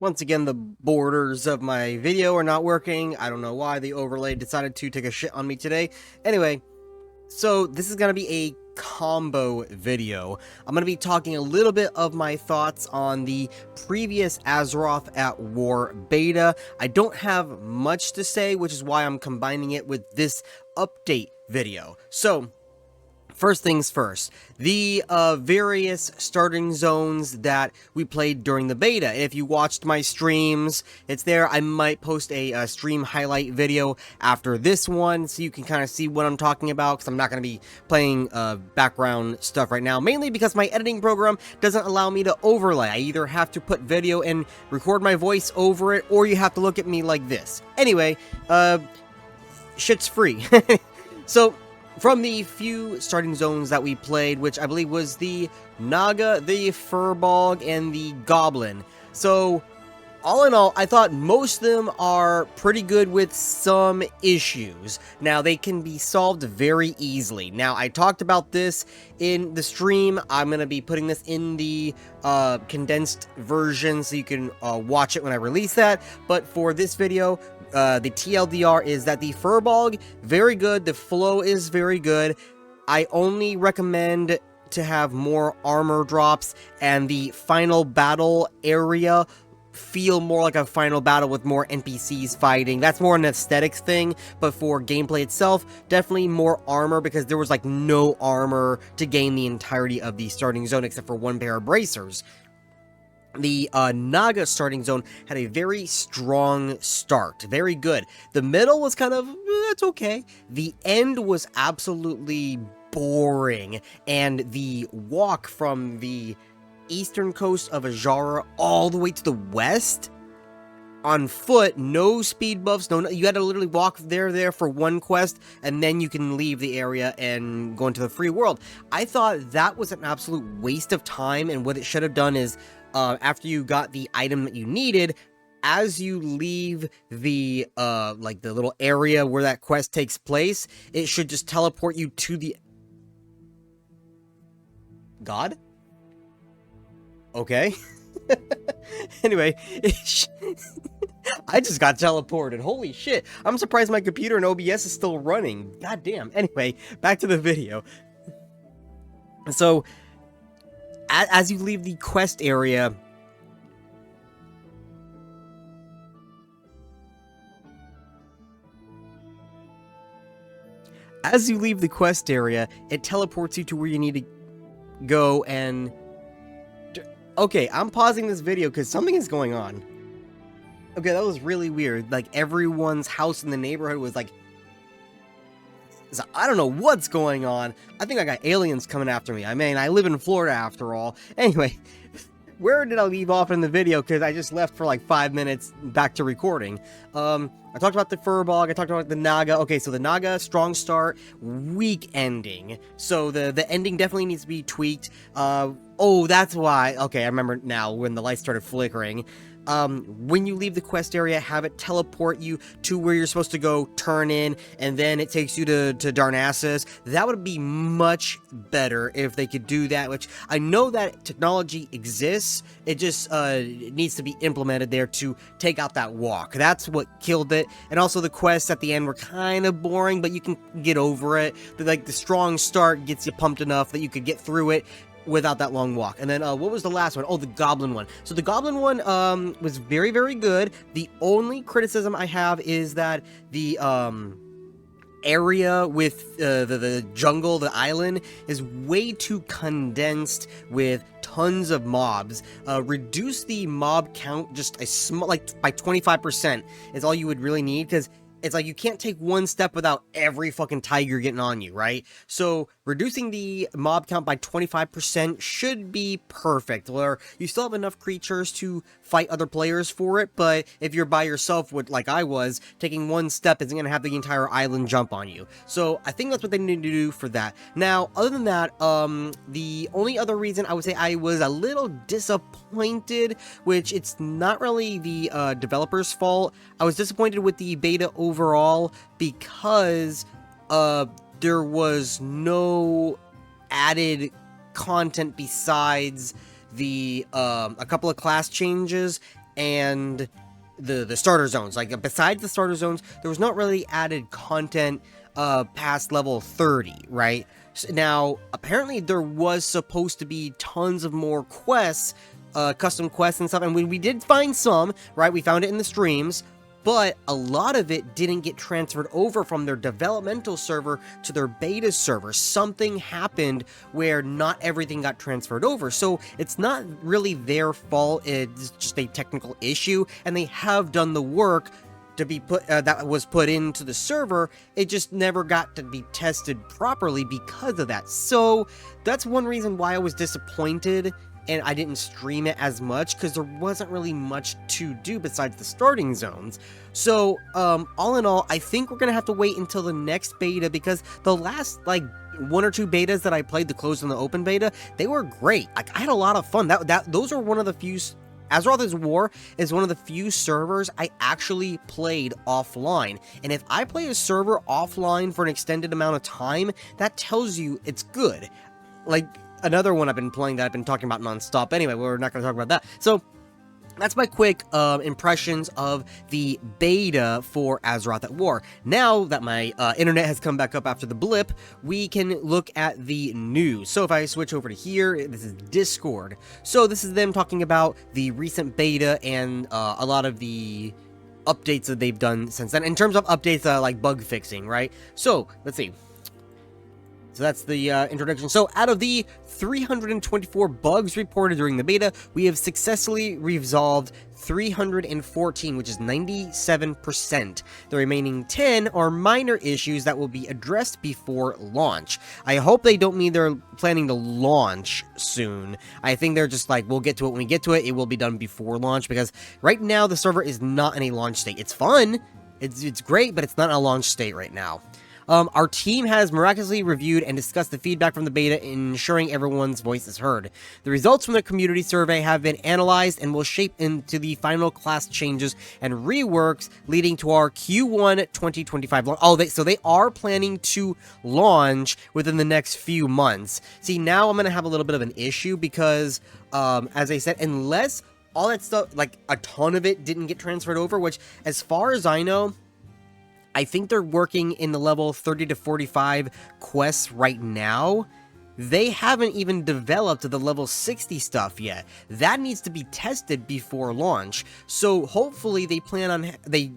Once again, the borders of my video are not working. I don't know why the overlay decided to take a shit on me today. Anyway, so this is going to be a combo video. I'm going to be talking a little bit of my thoughts on the previous Azeroth at War beta. I don't have much to say, which is why I'm combining it with this update video. So, first things first, the various starting zones that we played during the beta. If you watched my streams, it's there. I might post a stream highlight video after this one so you can kind of see what I'm talking about, because I'm not going to be playing background stuff right now, mainly because my editing program doesn't allow me to overlay. I either have to put video and record my voice over it, or you have to look at me like this. Anyway, shit's free. So, from the few starting zones that we played, which I believe was the Naga, the Furbolg, and the Goblin. So, all in all, I thought most of them are pretty good with some issues. Now, they can be solved very easily. Now, I talked about this in the stream. I'm going to be putting this in the condensed version so you can watch it when I release that. But for this video, the TLDR is that the Furbolg, very good. The flow is very good. I only recommend to have more armor drops, and the final battle area feel more like a final battle with more NPCs fighting. That's more an aesthetics thing, but for gameplay itself, definitely more armor, because there was like no armor to gain the entirety of the starting zone except for one pair of bracers. The Naga starting zone had a very strong start, very good. The middle was kind of, it's okay. The end was absolutely boring, and the walk from the eastern coast of Azara all the way to the west on foot, no speed buffs, you had to literally walk there for one quest, and then you can leave the area and go into the free world. I thought that was an absolute waste of time, and what it should have done is, after you got the item that you needed, as you leave the, like the little area where that quest takes place, it should just teleport you to the... God? Okay. Anyway, I just got teleported. Holy shit. I'm surprised my computer and OBS is still running. God damn. Anyway, back to the video. So, as you leave the quest area, it teleports you to where you need to go. And okay, I'm pausing this video because something is going on. Okay, that was really weird. Like, everyone's house in the neighborhood was like... So, I don't know what's going on. I think I got aliens coming after me. I mean, I live in Florida after all. Anyway, where did I leave off in the video? Because I just left for like 5 minutes back to recording. I talked about the Furbolg, I talked about the Naga. Okay, so the Naga, strong start, weak ending. So the ending definitely needs to be tweaked. Oh, that's why. Okay, I remember now when the lights started flickering. When you leave the quest area, have it teleport you to where you're supposed to go, turn in, and then it takes you to Darnassus. That would be much better if they could do that, which I know that technology exists. It just it needs to be implemented there to take out that walk. That's what killed it. And also the quests at the end were kind of boring, but you can get over it. Like, the strong start gets you pumped enough that you could get through it without that long walk. And then, what was the last one? Oh, the Goblin one. So the Goblin one, was very, very good. The only criticism I have is that the, area with, the jungle, the island, is way too condensed with tons of mobs. Reduce the mob count just a small, like, by 25% is all you would really need, because it's like you can't take one step without every fucking tiger getting on you, right? So, reducing the mob count by 25% should be perfect, where you still have enough creatures to fight other players for it, but if you're by yourself, like I was, taking one step isn't going to have the entire island jump on you. So, I think that's what they need to do for that. Now, other than that, the only other reason I would say I was a little disappointed, which it's not really the developer's fault. I was disappointed with the beta overall because there was no added content besides the a couple of class changes and the starter zones. Like, besides the starter zones, there was not really added content past level 30, right? Now, apparently there was supposed to be tons of more quests, custom quests and stuff, and we did find some, right? We found it in the streams, but a lot of it didn't get transferred over from their developmental server to their beta server. Something happened where not everything got transferred over, so it's not really their fault, it's just a technical issue, and they have done the work to be put that was put into the server. It just never got to be tested properly because of that. So that's one reason why I was disappointed and I didn't stream it as much, because there wasn't really much to do besides the starting zones. So all in all, I think we're gonna have to wait until the next beta, because the last like 1 or 2 betas that I played, the closed and the open beta, they were great. Like, I had a lot of fun. Those are one of the few. Azeroth War is one of the few servers I actually played offline. And if I play a server offline for an extended amount of time, that tells you it's good. Like, another one I've been playing that I've been talking about nonstop. Anyway, we're not going to talk about that. So, that's my quick impressions of the beta for Azeroth at War. Now that my internet has come back up after the blip, we can look at the news. So if I switch over to here, this is Discord. So this is them talking about the recent beta and a lot of the updates that they've done since then. In terms of updates, like bug fixing, right? So let's see. So that's the introduction. So out of the 324 bugs reported during the beta, we have successfully resolved 314, which is 97%. The remaining 10 are minor issues that will be addressed before launch. I hope they don't mean they're planning to launch soon. I think they're just like, we'll get to it when we get to it. It will be done before launch, because right now the server is not in a launch state. It's fun. It's great, but it's not in a launch state right now. Our team has miraculously reviewed and discussed the feedback from the beta, ensuring everyone's voice is heard. The results from the community survey have been analyzed and will shape into the final class changes and reworks leading to our Q1 2025 launch. Oh, so they are planning to launch within the next few months. See, now I'm going to have a little bit of an issue because, as I said, unless all that stuff, like a ton of it didn't get transferred over, which as far as I know, I think they're working in the level 30 to 45 quests right now. They haven't even developed the level 60 stuff yet. That needs to be tested before launch. So hopefully they plan on, they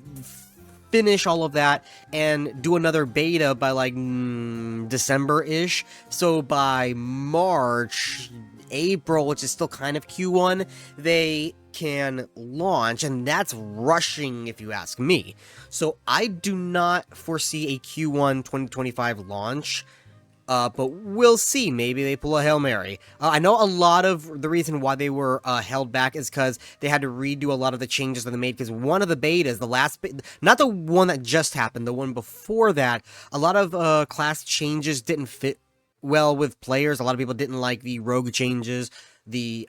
finish all of that and do another beta by like December-ish. So by March, April, which is still kind of Q1, they can launch, and that's rushing if you ask me. So I do not foresee a Q1 2025 launch, but we'll see. Maybe they pull a Hail Mary. I know a lot of the reason why they were held back is because they had to redo a lot of the changes that they made, because one of the betas, the last not the one that just happened, the one before that, a lot of class changes didn't fit well with players. A lot of people didn't like the rogue changes, the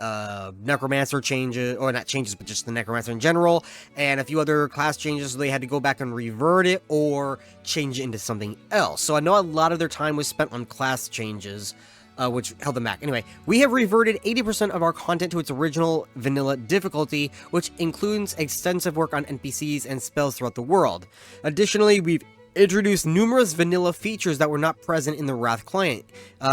necromancer changes, or not changes, but just the necromancer in general, and a few other class changes, so they had to go back and revert it or change it into something else. So I know a lot of their time was spent on class changes, which held them back. Anyway, we have reverted 80% of our content to its original vanilla difficulty, which includes extensive work on NPCs and spells throughout the world. Additionally, we've introduced numerous vanilla features that were not present in the Wrath client,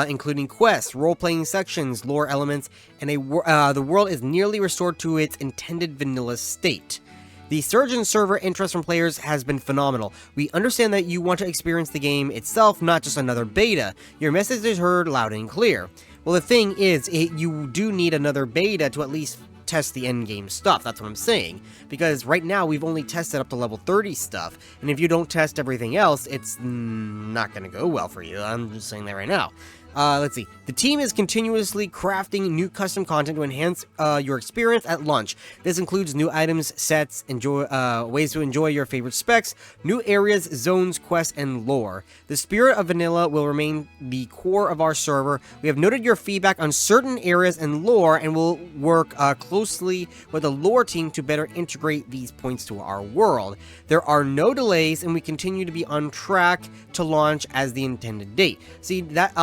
including quests, role-playing sections, lore elements, and the world is nearly restored to its intended vanilla state. The surge in server interest from players has been phenomenal. We understand that you want to experience the game itself, not just another beta. Your message is heard loud and clear. Well, the thing is, you do need another beta to at least test the end game stuff. That's what I'm saying, because right now we've only tested up to level 30 stuff, and if you don't test everything else, it's not gonna go well for you. I'm just saying that right now. Let's see. The team is continuously crafting new custom content to enhance your experience at launch. This includes new items, sets, ways to enjoy your favorite specs, new areas, zones, quests, and lore. The spirit of vanilla will remain the core of our server. We have noted your feedback on certain areas and lore, and will work closely with the lore team to better integrate these points to our world. There are no delays, and we continue to be on track to launch as the intended date. See, that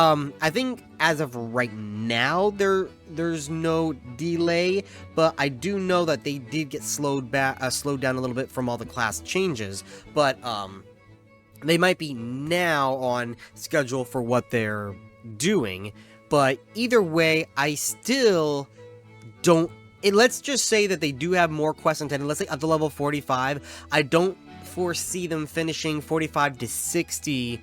I think as of right now, there's no delay, but I do know that they did get slowed down a little bit from all the class changes. But they might be now on schedule for what they're doing. But either way, I still don't. Let's just say that they do have more quests intended. Let's say up to level 45. I don't foresee them finishing 45 to 60.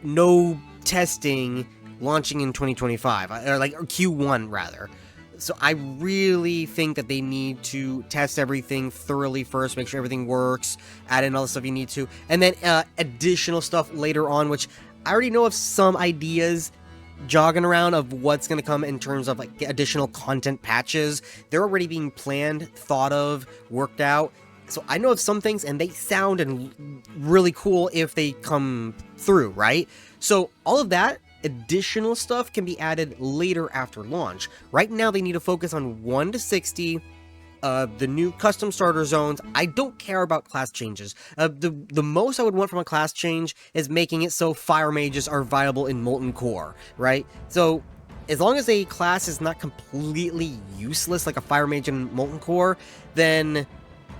No testing launching in 2025, or Q1 rather. So I really think that they need to test everything thoroughly first, make sure everything works, add in all the stuff you need to, and then additional stuff later on, which I already know of some ideas jogging around of what's going to come in terms of like additional content patches. They're already being planned, thought of, worked out. So I know of some things, and they sound really cool if they come through, right? So all of that additional stuff can be added later after launch. Right now, they need to focus on 1 to 60, the new custom starter zones. I don't care about class changes. The most I would want from a class change is making it so fire mages are viable in Molten Core, right? So as long as a class is not completely useless like a fire mage in Molten Core, then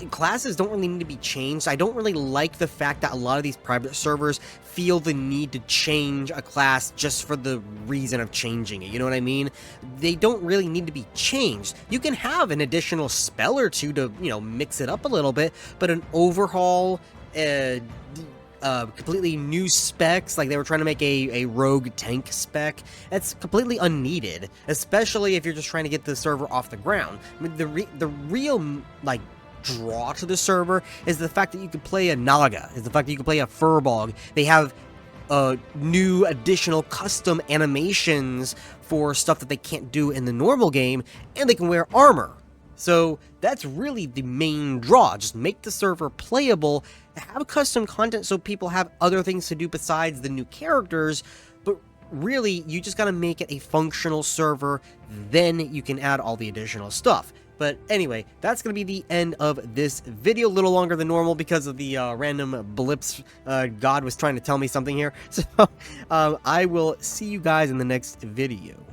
classes don't really need to be changed. I don't really like the fact that a lot of these private servers feel the need to change a class just for the reason of changing it, you know what I mean? They don't really need to be changed. You can have an additional spell or two to, mix it up a little bit, but an overhaul, completely new specs, like they were trying to make a rogue tank spec, that's completely unneeded, especially if you're just trying to get the server off the ground. I mean, the real, draw to the server is the fact that you can play a Naga, is the fact that you can play a Furbolg. They have new additional custom animations for stuff that they can't do in the normal game, and they can wear armor. So that's really the main draw. Just make the server playable, have custom content so people have other things to do besides the new characters, but really you just gotta make it a functional server, then you can add all the additional stuff. But anyway, that's going to be the end of this video. A little longer than normal because of the random blips. God was trying to tell me something here. So I will see you guys in the next video.